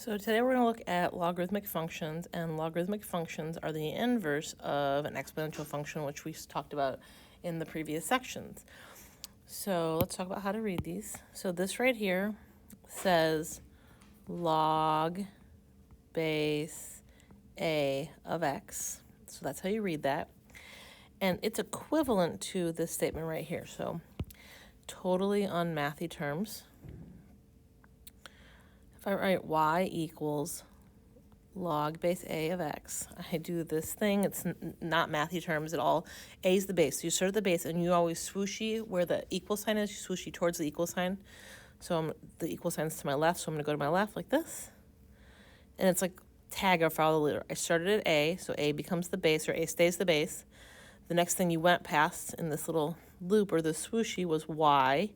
So today we're going to look at logarithmic functions, and logarithmic functions are the inverse of an exponential function, which we talked about in the previous sections. So let's talk about how to read these. So this right here says log base a of x. So that's how you read that. And it's equivalent to this statement right here. So totally on mathy terms, if I write y equals log base a of x, I do this thing. It's not mathy terms at all. A is the base. So you start at the base, and you always swooshy where the equal sign is. You swooshy towards the equal sign. So the equal sign is to my left, so I'm going to go to my left like this. And it's like tag or follow the leader. I started at A, so A becomes the base, or A stays the base. The next thing you went past in this little loop or the swooshy was y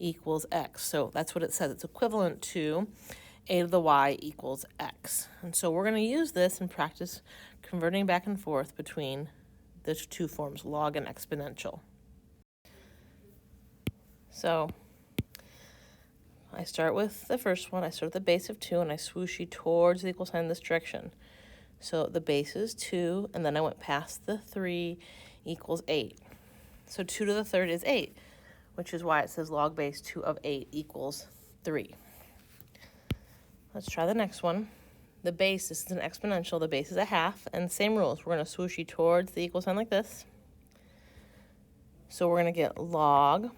equals x. So that's what it says. It's equivalent to a to the y equals x. And so we're going to use this and practice converting back and forth between the two forms, log and exponential. So I start with the first one. I start at the base of 2, and I swooshy towards the equal sign in this direction. So the base is 2, and then I went past the 3 equals 8. So 2 to the third is 8, which is why it says log base 2 of 8 equals 3. Let's try the next one. The base, this is an exponential, the base is a half, and same rules. We're going to swooshy towards the equal sign like this. So we're going to get log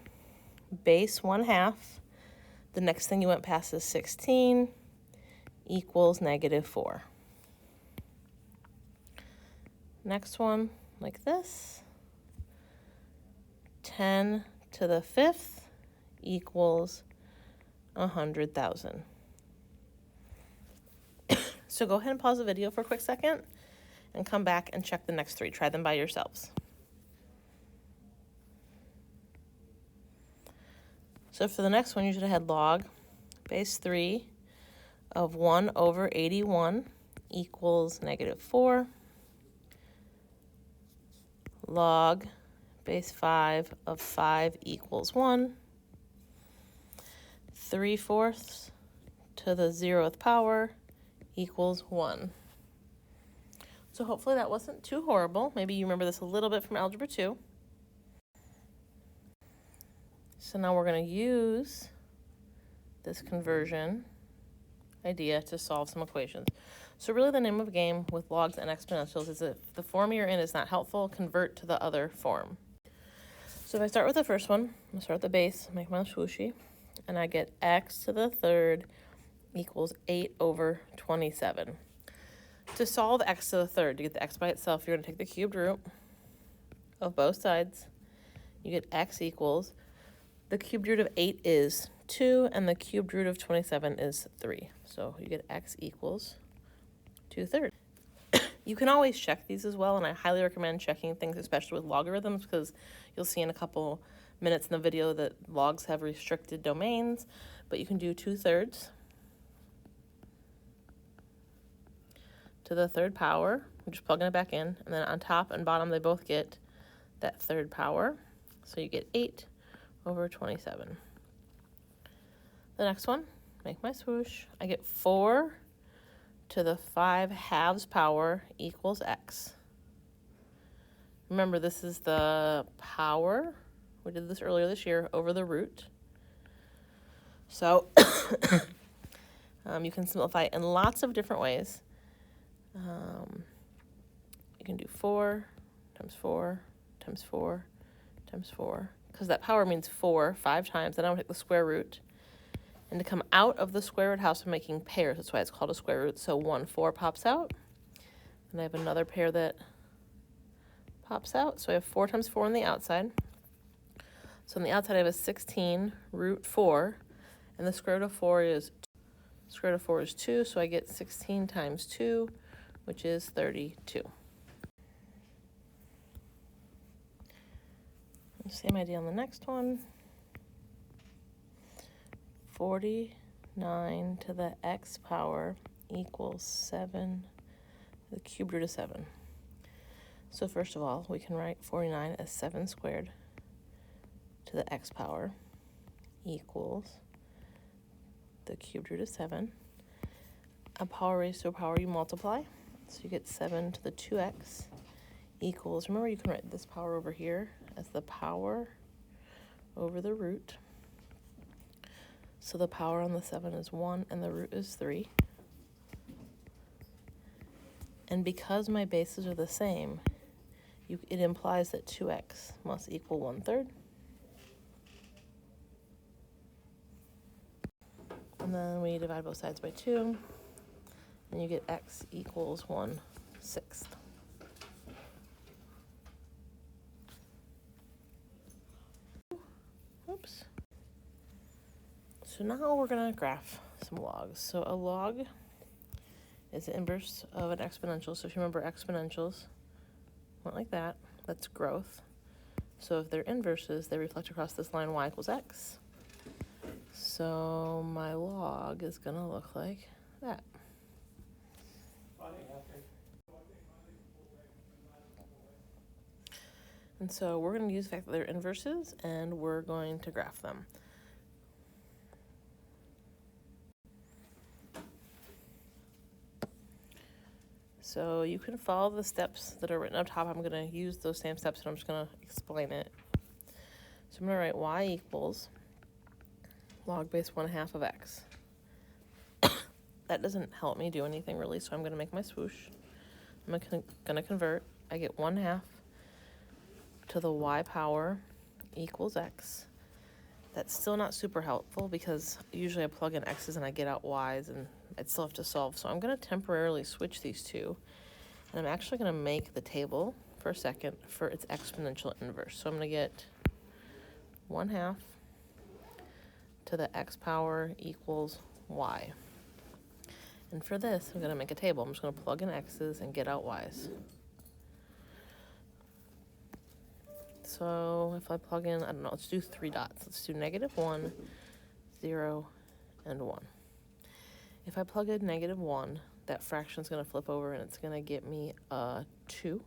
base 1/2. The next thing you went past is 16 equals -4. Next one, like this. 10 to the 5th equals 100,000. So go ahead and pause the video for a quick second and come back and check the next 3. Try them by yourselves. So for the next one, you should have had log base 3 of 1 over 81 equals -4. Log base 5 of 5 equals 1. 3/4 to the 0th power equals 1. So hopefully that wasn't too horrible. Maybe you remember this a little bit from Algebra 2. So now we're going to use this conversion idea to solve some equations. So really the name of the game with logs and exponentials is if the form you're in is not helpful, convert to the other form. So if I start with the first one, I'm going to start at the base, make my swooshy, and I get x to the third equals 8 over 27. To solve x to the third, to get the x by itself, you're going to take the cubed root of both sides. You get x equals, the cubed root of 8 is 2, and the cubed root of 27 is 3. So you get x equals 2/3. You can always check these as well, and I highly recommend checking things, especially with logarithms, because you'll see in a couple minutes in the video that logs have restricted domains, but you can do 2/3 to the third power. We're just plugging it back in, and then on top and bottom they both get that third power. So you get 8 over 27. The next one, make my swoosh. I get 4 to the 5/2 power equals x. Remember, this is the power, we did this earlier this year, over the root. So you can simplify it in lots of different ways. You can do 4 times 4 times 4 times 4, because that power means 4 5 times. Then I'm going to take the square root. And to come out of the square root house, I'm making pairs. That's why it's called a square root. So 1 4 pops out. And I have another pair that pops out. So I have 4 times 4 on the outside. So on the outside, I have a 16 root 4. And the square root of 4 is 2. So I get 16 times 2, which is 32. Same idea on the next one. 49 to the x power equals 7, the cubed root of 7. So first of all, we can write 49 as 7 squared to the x power equals the cubed root of 7. a power raised to a power you multiply. So you get 7 to the 2x equals, remember you can write this power over here as the power over the root. So the power on the 7 is 1 and the root is 3. And because my bases are the same, it implies that 2x must equal 1/3. And then we divide both sides by 2, and you get x equals 1/6. Oops. So now we're going to graph some logs. So a log is the inverse of an exponential. So if you remember exponentials went like that, that's growth. So if they're inverses, they reflect across this line y equals x. So my log is going to look like that. And so we're going to use the fact that they're inverses, and we're going to graph them. So you can follow the steps that are written up top. I'm going to use those same steps, and I'm just going to explain it. So I'm going to write y equals log base 1/2 of x. That doesn't help me do anything really, so I'm going to make my swoosh. I'm going to convert. I get 1/2 to the y power equals x. That's still not super helpful because usually I plug in x's and I get out y's, and I'd still have to solve. So I'm going to temporarily switch these two, and I'm actually going to make the table for a second for its exponential inverse. So I'm going to get 1/2 to the x power equals y. And for this, I'm going to make a table. I'm just going to plug in x's and get out y's. So if I plug in, I don't know, let's do 3 dots. Let's do -1, 0, and 1. If I plug in -1, that fraction is going to flip over and it's going to get me a 2.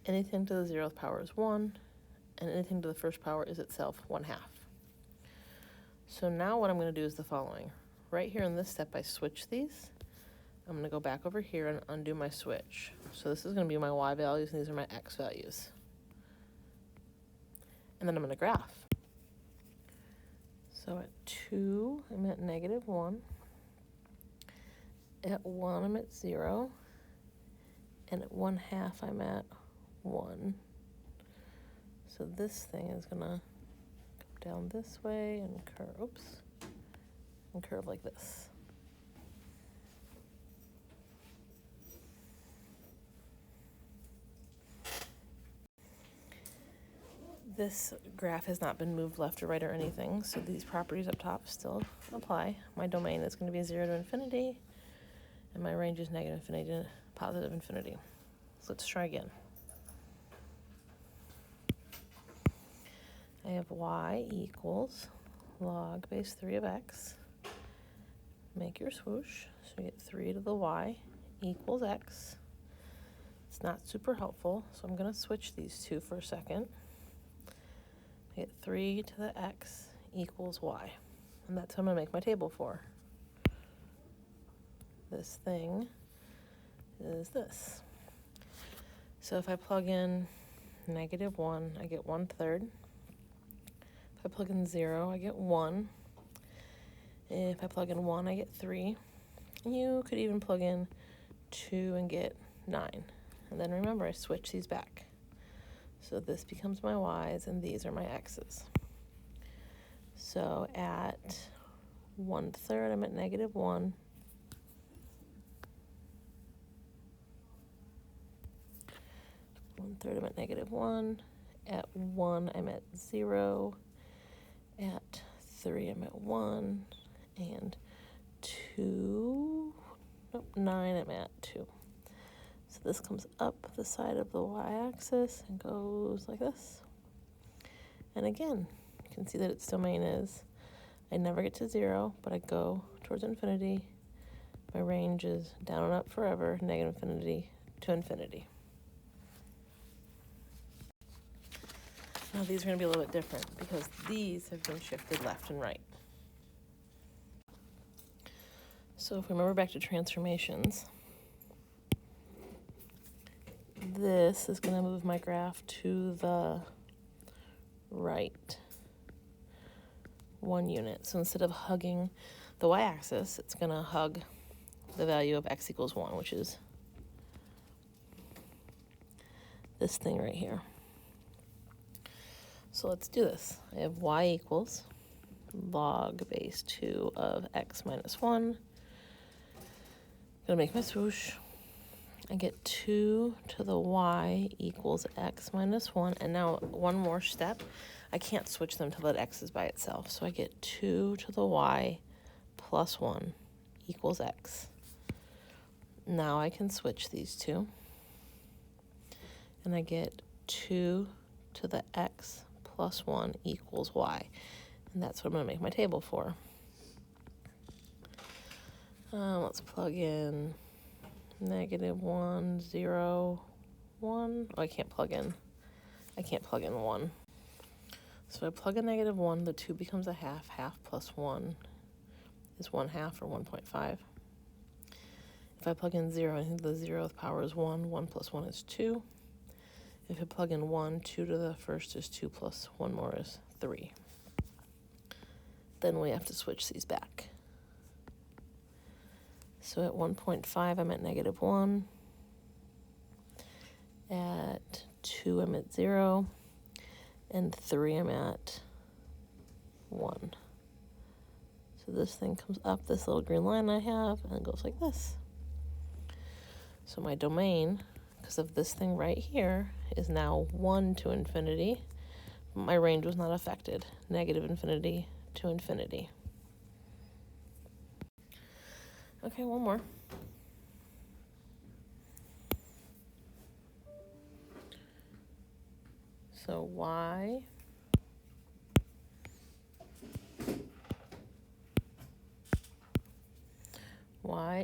Anything to the 0th power is 1, and anything to the first power is itself 1/2. So now what I'm going to do is the following. Right here in this step, I switch these. I'm going to go back over here and undo my switch. So this is going to be my y values, and these are my x values. And then I'm going to graph. So at 2, I'm at -1. At 1, I'm at 0. And at 1/2, I'm at 1. So this thing is going to come down this way and curve like this. This graph has not been moved left or right or anything, so these properties up top still apply. My domain is going to be 0 to infinity, and my range is -infinity to positive infinity. So let's try again. I have y equals log base 3 of x. Make your swoosh, so you get 3 to the y equals x. It's not super helpful, so I'm going to switch these two for a second. I get 3 to the x equals y, and that's what I'm going to make my table for. This thing is this. So if I plug in -1, I get 1/3. If I plug in 0, I get 1. If I plug in 1, I get 3. You could even plug in 2 and get 9. And then remember, I switch these back. So this becomes my y's, and these are my x's. So at 1/3, I'm at -1. I'm at -1. At 1, I'm at 0. At 3, I'm at 1. And 9, I'm at 2. So this comes up the side of the y-axis and goes like this. And again, you can see that its domain is, I never get to 0, but I go towards infinity. My range is down and up forever, -infinity to infinity. Now these are going to be a little bit different because these have been shifted left and right. So So if we remember back to transformations, this is going to move my graph to the right 1 unit. So instead of hugging the y-axis, it's going to hug the value of x equals 1, which is this thing right here. So let's do this. I have y equals log base 2 of x minus 1. Gonna make my swoosh. I get 2 to the y equals x minus 1. And now one more step. I can't switch them till that x is by itself. So I get 2 to the y plus 1 equals x. Now I can switch these two. And I get 2 to the x plus 1 equals y. And that's what I'm going to make my table for. Let's plug in -1, 0, 1. Oh, I can't plug in 1. So I plug in -1, the 2 becomes a half. Half plus 1 is 1/2 or 1.5. If I plug in 0, I think the 0th power is 1. 1 plus 1 is 2. If I plug in 1, 2 to the first is 2 plus 1 more is 3. Then we have to switch these back. So at 1.5, I'm at -1. At 2, I'm at 0. And 3, I'm at 1. So this thing comes up this little green line I have, and it goes like this. So my domain, because of this thing right here, is now 1 to infinity. My range was not affected. -infinity to infinity. Okay, one more. So y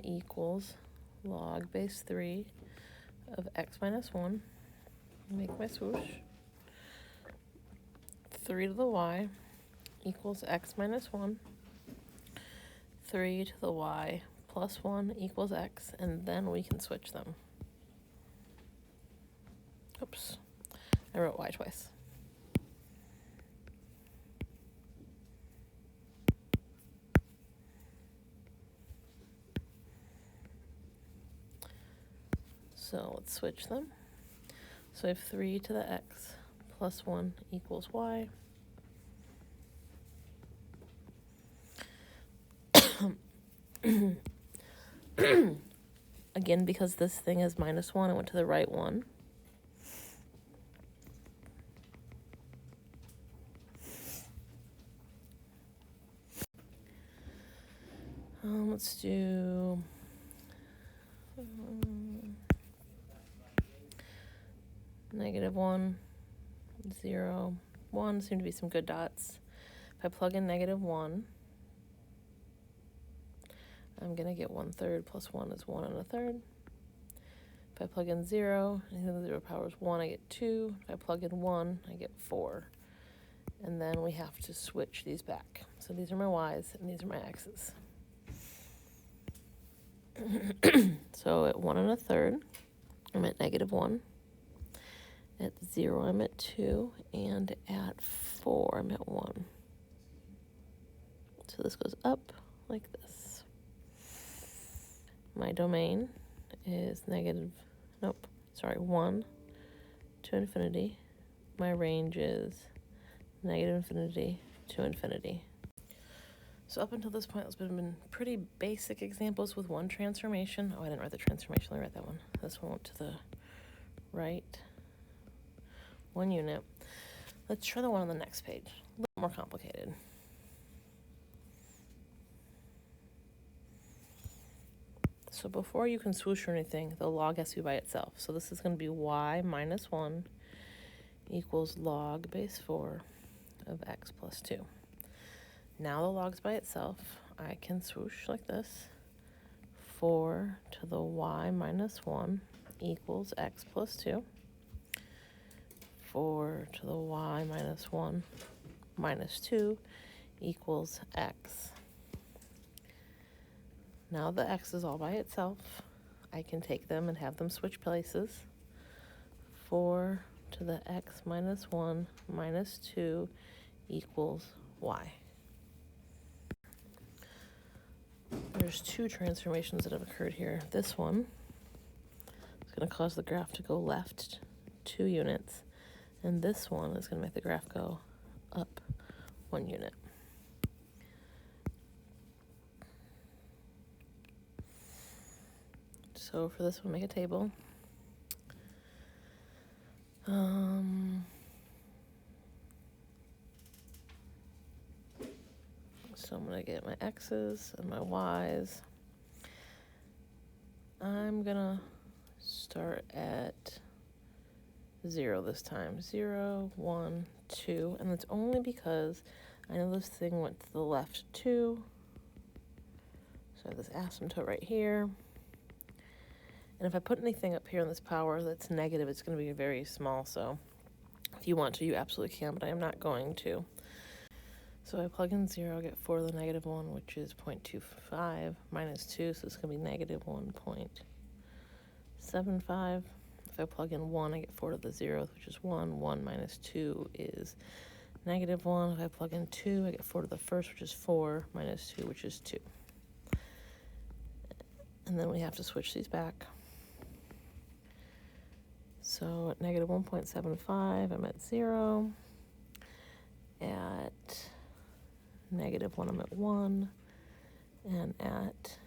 equals log base 3 of x minus 1. Make my swoosh. 3 to the y equals x minus 1. 3 to the y plus 1 equals x, and then we can switch them. Oops, I wrote y twice. So let's switch them. So I have 3 to the x plus 1 equals y. Again, because this thing is -1, I went to the right one. Let's do -1, 0, 1 seem to be some good dots. If I plug in -1, I'm going to get 1/3 plus 1 is 1 1/3. If I plug in 0, I think the 0 power is 1, I get 2. If I plug in 1, I get 4. And then we have to switch these back. So these are my y's and these are my x's. So at 1 1/3, I'm at -1. At 0, I'm at 2. And at 4, I'm at 1. So this goes up like this. My domain is 1 to infinity. My range is -infinity to infinity. So up until this point, it's been pretty basic examples with one transformation. Oh, I didn't write the transformation. Let me write that one. This one went to the right 1 unit. Let's try the one on the next page. A little more complicated. So before you can swoosh or anything, the log has to be by itself. So this is going to be y minus 1 equals log base 4 of x plus 2. Now the log's by itself. I can swoosh like this. 4 to the y minus 1 equals x plus 2. 4 to the y minus 1 minus 2 equals x. Now the x is all by itself. I can take them and have them switch places. 4 to the x minus 1 minus 2 equals y. There's two transformations that have occurred here. This one is going to cause the graph to go left 2 units, and this one is going to make the graph go up 1 unit. So for this one, make a table. So I'm going to get my x's and my y's. I'm going to start at 0 this time. 0, 1, 2. And that's only because I know this thing went to the left 2. So I have this asymptote right here. And if I put anything up here in this power that's negative, it's going to be very small. So if you want to, you absolutely can, but I am not going to. So I plug in 0, I get 4 to the negative 1, which is 0.25 minus 2, so it's going to be negative 1.75. If I plug in 1, I get 4 to the 0th, which is 1. 1 minus 2 is negative 1. If I plug in 2, I get 4 to the first, which is 4, minus 2, which is 2. And then we have to switch these back. So at negative 1.75, I'm at 0. At negative 1, I'm at 1. And at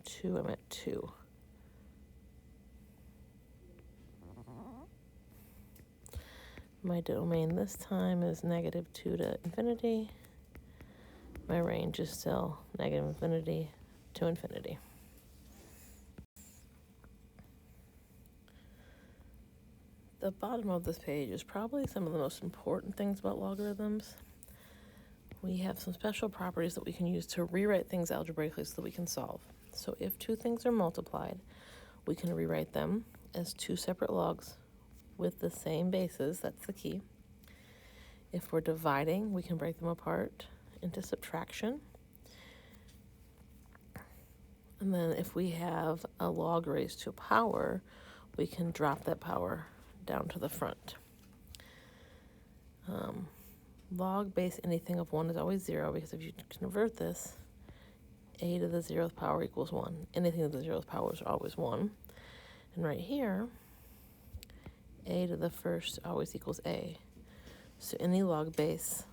2, I'm at 2. My domain this time is negative 2 to infinity. My range is still negative infinity to infinity. The bottom of this page is probably some of the most important things about logarithms. We have some special properties that we can use to rewrite things algebraically so that we can solve. So if two things are multiplied, we can rewrite them as two separate logs with the same bases. That's the key. If we're dividing, we can break them apart into subtraction. And then if we have a log raised to a power, we can drop that power down to the front. Log base anything of 1 is always 0, because if you convert this, a to the 0th power equals 1. Anything to the 0th power is always 1. And right here, a to the first always equals a. So any log base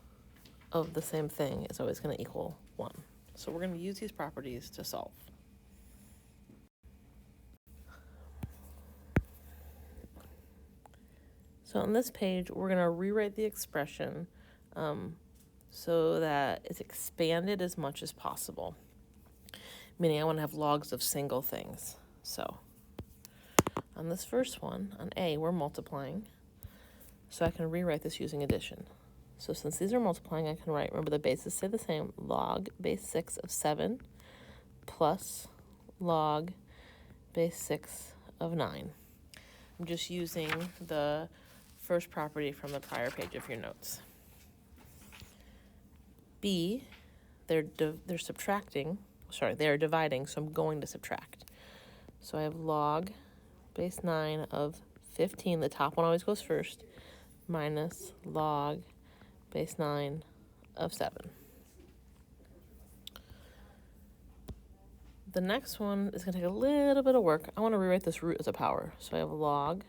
of the same thing is always going to equal 1. So we're going to use these properties to solve. So on this page, we're going to rewrite the expression so that it's expanded as much as possible. Meaning I want to have logs of single things. So on this first one, on A, we're multiplying. So I can rewrite this using addition. So since these are multiplying, I can write, remember the bases stay the same, log base 6 of 7 plus log base 6 of 9. I'm just using the first property from the prior page of your notes. B, they're subtracting, they're dividing, so I'm going to subtract. So I have log base 9 of 15, the top one always goes first, minus log base 9 of 7. The next one is going to take a little bit of work. I want to rewrite this root as a power. So I have log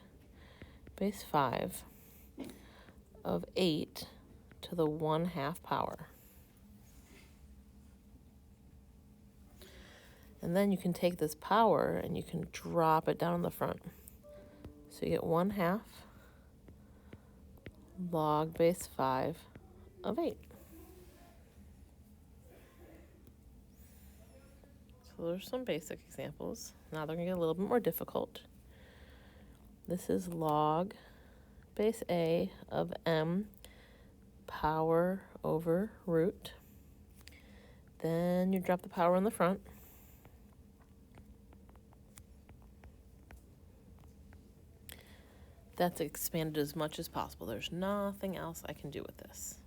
base 5 of 8 to the 1/2 power. And then you can take this power and you can drop it down in the front. So you get 1/2 log base 5 of 8. So there's some basic examples. Now they're going to get a little bit more difficult. This is log base A of m power over root. Then you drop the power in the front. That's expanded as much as possible. There's nothing else I can do with this.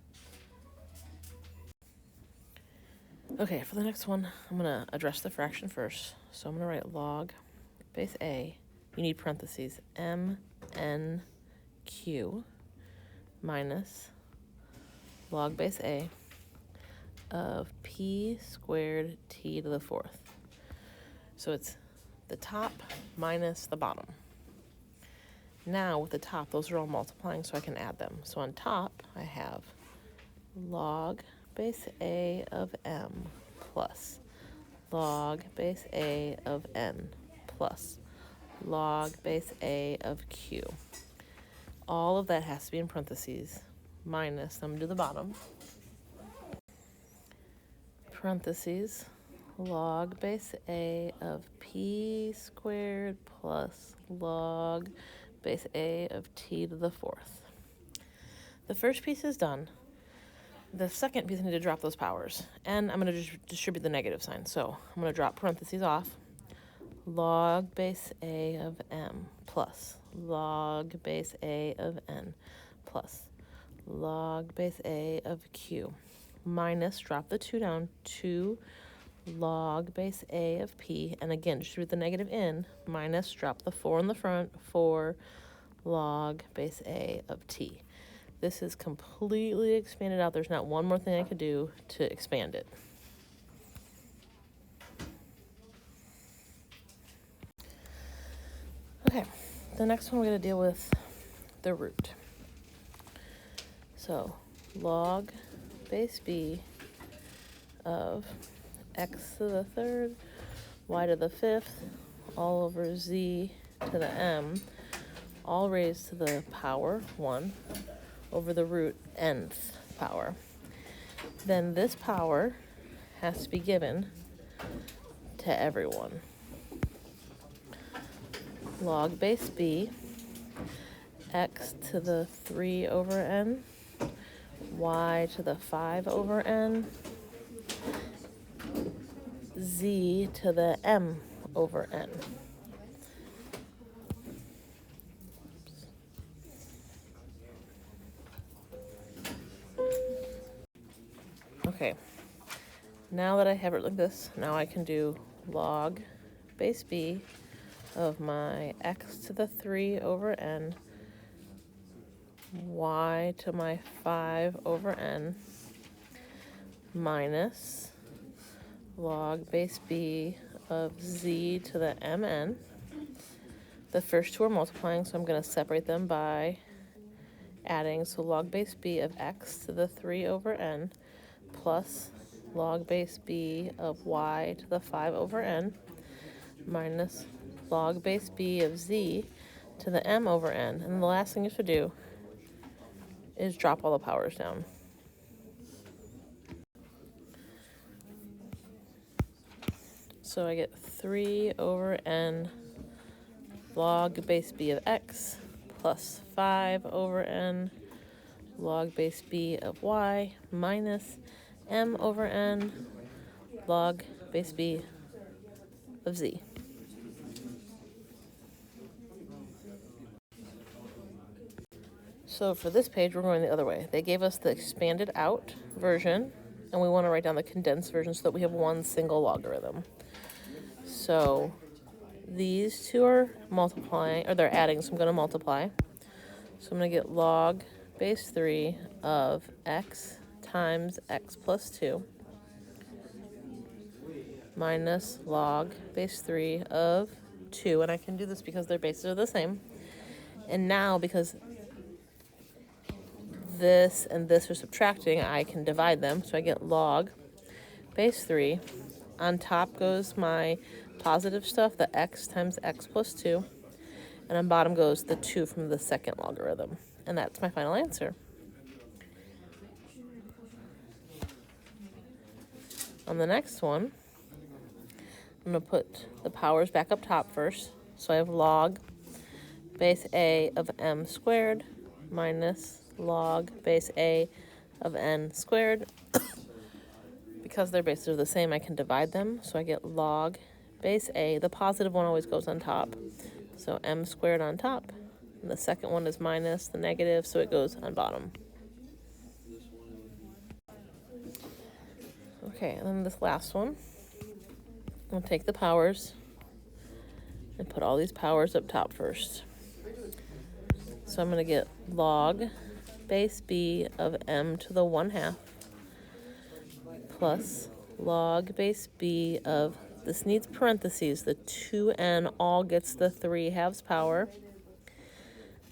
Okay, for the next one, I'm going to address the fraction first. So I'm going to write log base A. You need parentheses, MNQ minus log base A of P squared T to the fourth. So it's the top minus the bottom. Now with the top, those are all multiplying, so I can add them. So on top, I have log base A of M plus log base A of N plus log base A of Q. All of that has to be in parentheses, minus them to the bottom. Parentheses, log base A of P squared plus log base A of T to the fourth. The first piece is done. The second piece, I need to drop those powers. And I'm going to distribute the negative sign. So I'm going to drop parentheses off. Log base A of M plus log base A of N plus log base A of Q minus, drop the 2 down, 2 log base A of P, and again, distribute the negative in, minus, drop the 4 in the front, 4 log base A of T. This is completely expanded out. There's not one more thing I could do to expand it. Okay, the next one we're going to deal with the root. So log base B of x to the third, y to the fifth, all over z to the m, all raised to the power 1 over the root nth power. Then this power has to be given to everyone. Log base b, x to the 3 over n, y to the 5 over n, z to the m over n. Okay, now that I have it like this, now I can do log base b of my x to the 3 over n, y to my 5 over n, minus log base b of z to the mn. The first two are multiplying, so I'm going to separate them by adding. So log base b of x to the 3 over n plus log base b of y to the 5 over n minus log base b of z to the m over n. And the last thing you should do is drop all the powers down. So I get 3 over n log base b of x plus 5 over n log base b of y minus m over n log base b of z. So for this page, we're going the other way. They gave us the expanded out version, and we want to write down the condensed version so that we have one single logarithm. So these two are multiplying, or they're adding, so I'm going to multiply. So I'm going to get log base 3 of x times x plus 2 minus log base 3 of 2. And I can do this because their bases are the same. And now, because this and this are subtracting, I can divide them. So I get log base 3. On top goes my positive stuff, the x times x plus 2. And on bottom goes the 2 from the second logarithm. And that's my final answer. On the next one, I'm going to put the powers back up top first. So I have log base a of m squared minus log base a of n squared. Because their bases are the same, I can divide them. So I get log base a. The positive one always goes on top. So m squared on top. And the second one is minus the negative, so it goes on bottom. Okay, and then this last one, I'll take the powers and put all these powers up top first. So I'm going to get log base b of m to the 1/2 plus log base b of, this needs parentheses, the 2n all gets the 3/2 power,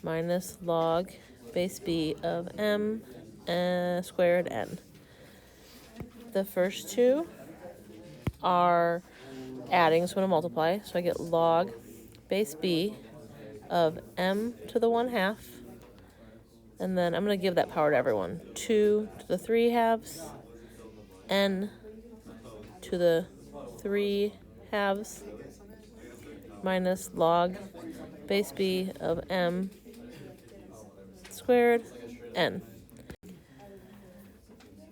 minus log base b of m squared n. The first two are adding, so I'm going to multiply. So I get log base b of m to the 1/2, and then I'm going to give that power to everyone. 2 to the 3/2, n to the 3/2, minus log base b of m squared n.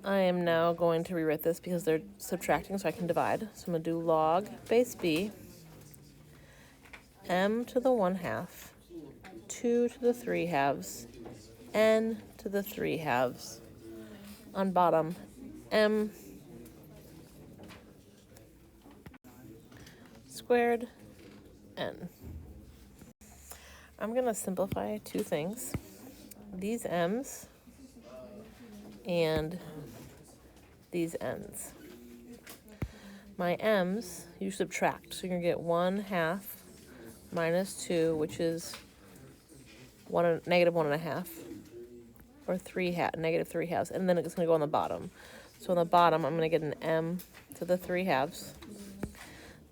I am now going to rewrite this because they're subtracting, so I can divide. So I'm going to do log base b, m to the 1/2, 2 to the 3/2, n to the 3/2. On bottom, m squared n. I'm going to simplify two things. These m's and these n's. My m's, you subtract. So you're going to get 1/2 minus 2, which is negative 1.5, or negative 3/2, and then it's going to go on the bottom. So on the bottom, I'm going to get an m to the 3/2.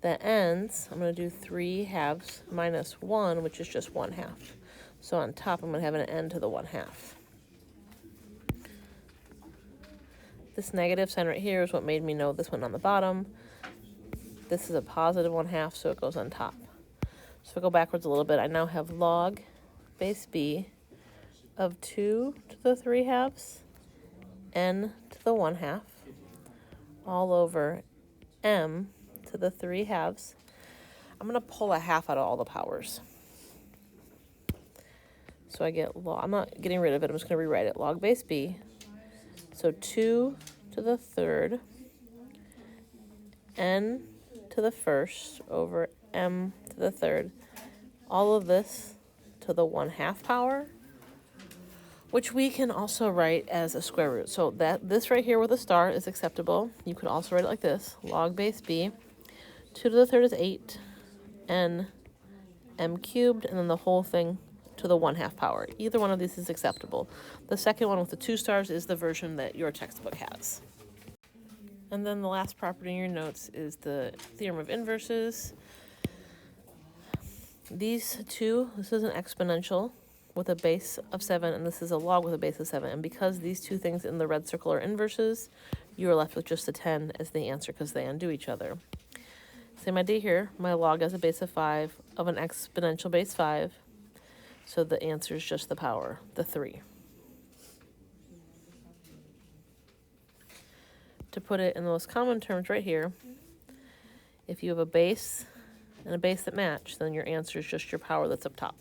The n's, I'm going to do 3/2 minus 1, which is just 1/2. So on top, I'm going to have an n to the 1/2. This negative sign right here is what made me know this went on the bottom. This is a positive 1/2, so it goes on top. So if I go backwards a little bit, I now have log base b of 2 to the 3/2, n to the 1/2, all over m to the 3/2. I'm going to pull a half out of all the powers. So I get I'm not getting rid of it, I'm just going to rewrite it. Log base b, so 2 to the 3rd, n to the 1st over m to the 3rd. All of this to the 1/2 power, which we can also write as a square root. So that this right here with a star is acceptable. You could also write it like this. Log base b, 2 to the 3rd is 8, n m cubed, and then the whole thing to the 1/2 power. Either one of these is acceptable. The second one with the 2 stars is the version that your textbook has. And then the last property in your notes is the theorem of inverses. These two, this is an exponential with a base of 7, and this is a log with a base of 7. And because these two things in the red circle are inverses, you are left with just a 10 as the answer because they undo each other. Same idea here. My log has a base of 5 of an exponential base 5. So the answer is just the power, the 3. To put it in the most common terms right here, if you have a base and a base that match, then your answer is just your power that's up top.